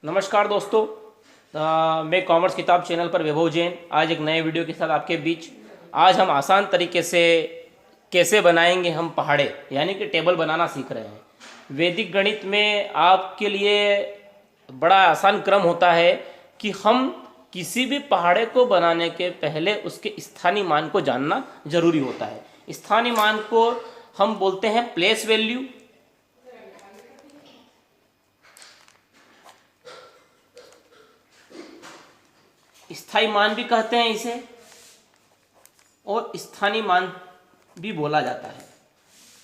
नमस्कार दोस्तों। मैं कॉमर्स किताब चैनल पर वैभव जैन आज एक नए वीडियो के साथ आपके बीच। आज हम आसान तरीके से कैसे बनाएंगे हम पहाड़े यानी कि टेबल बनाना सीख रहे हैं। वैदिक गणित में आपके लिए बड़ा आसान क्रम होता है कि हम किसी भी पहाड़े को बनाने के पहले उसके स्थानीय मान को जानना जरूरी होता है। स्थानीय मान को हम बोलते हैं प्लेस वैल्यू। स्थायी मान भी कहते हैं इसे और स्थानीय मान भी बोला जाता है।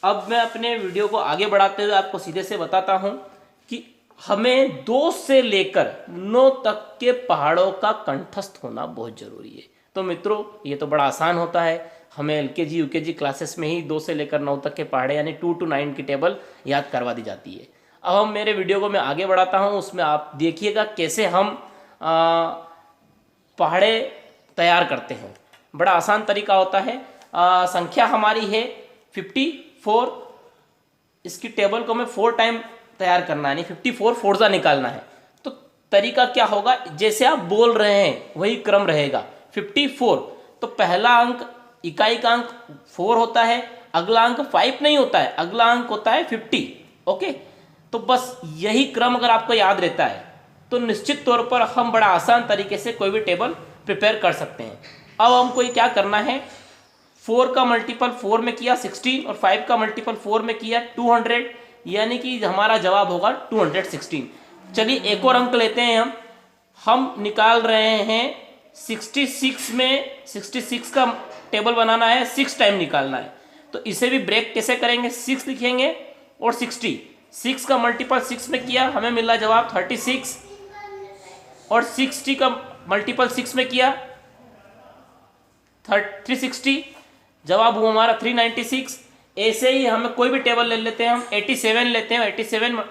अब मैं अपने वीडियो को आगे बढ़ाते हुए आपको सीधे से बताता हूं कि हमें 2 से लेकर 9 तक के पहाड़ों का कंठस्थ होना बहुत जरूरी है। तो मित्रों, ये तो बड़ा आसान होता है। हमें एलकेजी यूकेजी क्लासेस में ही 2 से लेकर 9 तक के पहाड़े यानी 2 to 9 की टेबल याद करवा दी जाती है। अब हम मेरे वीडियो को मैं आगे बढ़ाता हूं, उसमें आप देखिएगा कैसे हम पहाड़े तैयार करते हैं। बड़ा आसान तरीका होता है। संख्या हमारी है 54। इसकी टेबल को हमें 4 टाइम तैयार करना है, यानी 54 फोर्जा निकालना है। तो तरीका क्या होगा, जैसे आप बोल रहे हैं वही क्रम रहेगा। 54 तो पहला अंक, इकाई का अंक 4 होता है, अगला अंक 5 नहीं होता है, अगला अंक होता है 50। ओके, तो बस यही क्रम अगर आपको याद रहता है तो निश्चित तौर पर हम बड़ा आसान तरीके से कोई भी टेबल प्रिपेयर कर सकते हैं। अब हमको ये क्या करना है, 4 का मल्टीपल 4 में किया 16 और 5 का मल्टीपल 4 में किया 200, यानी कि हमारा जवाब होगा 216। चलिए एक और अंक लेते हैं। हम निकाल रहे हैं 66 में 66 का टेबल बनाना है, 6 टाइम निकालना है। तो इसे भी ब्रेक कैसे करेंगे, 6 लिखेंगे और 6 का मल्टीपल 6 में किया, हमें मिला जवाब 36 और 60 का मल्टीपल 6 में किया 360, जवाब हुआ हमारा 396। ऐसे ही हमें कोई भी टेबल ले लेते हैं, हम 87 लेते हैं, 87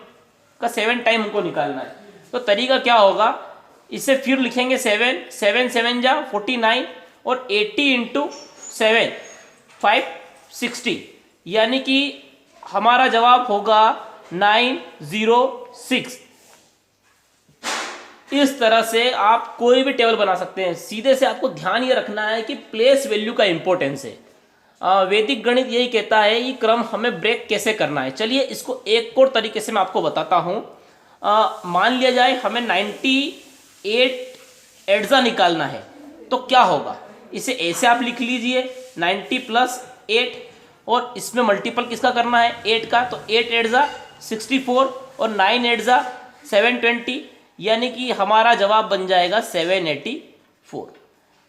का 7 टाइम हमको निकालना है। तो तरीका क्या होगा, इसे फिर लिखेंगे 7 7 जा 49 और 80 इंटू 7 560, यानी कि हमारा जवाब होगा 906। इस तरह से आप कोई भी टेबल बना सकते हैं। सीधे से आपको ध्यान ये रखना है कि प्लेस वैल्यू का इंपॉर्टेंस है। वैदिक गणित यही कहता है ये क्रम हमें ब्रेक कैसे करना है। चलिए इसको एक और तरीके से मैं आपको बताता हूं। मान लिया जाए हमें 98 एड्जा निकालना है, तो क्या होगा, इसे ऐसे आप लिख लीजिए 90 + 8 और इसमें मल्टीपल किसका करना है, 8 का। तो 8 एड्जा 64 और 9 एड्जा 720, यानी कि हमारा जवाब बन जाएगा 784।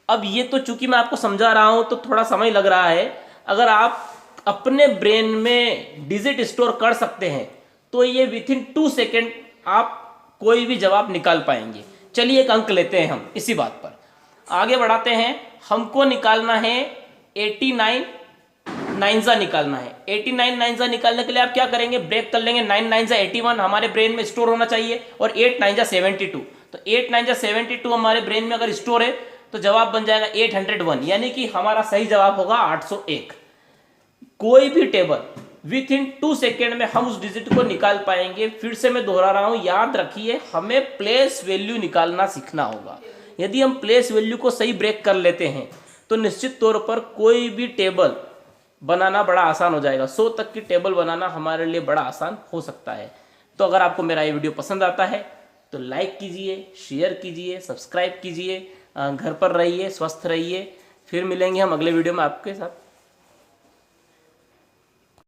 अब ये तो चूंकि मैं आपको समझा रहा हूं तो थोड़ा समय लग रहा है। अगर आप अपने ब्रेन में डिजिट स्टोर कर सकते हैं तो ये विथिन 2 सेकेंड आप कोई भी जवाब निकाल पाएंगे। चलिए एक अंक लेते हैं हम इसी बात पर, आगे बढ़ाते हैं। हमको निकालना है 89 9 निकालना है। 89 9 निकालने के लिए आप क्या करेंगे, ब्रेक कर लेंगे। 9 9 81 हमारे ब्रेन में स्टोर होना चाहिए और 8 9 72। तो 8 9 72 हमारे ब्रेन में अगर स्टोर है तो जवाब बन जाएगा 801, यानी कि हमारा सही जवाब होगा 801। कोई भी टेबल विथिन 2 सेकेंड में हम उस डिजिट को निकाल पाएंगे। फिर से मैं दोहरा रहा हूं, याद रखिए हमें प्लेस वैल्यू निकालना सीखना होगा। यदि हम प्लेस वैल्यू को सही ब्रेक कर लेते हैं तो निश्चित तौर पर कोई भी टेबल बनाना बड़ा आसान हो जाएगा। 100 तक की टेबल बनाना हमारे लिए बड़ा आसान हो सकता है। तो अगर आपको मेरा ये वीडियो पसंद आता है तो लाइक कीजिए, शेयर कीजिए, सब्सक्राइब कीजिए। घर पर रहिए, स्वस्थ रहिए। फिर मिलेंगे हम अगले वीडियो में आपके साथ।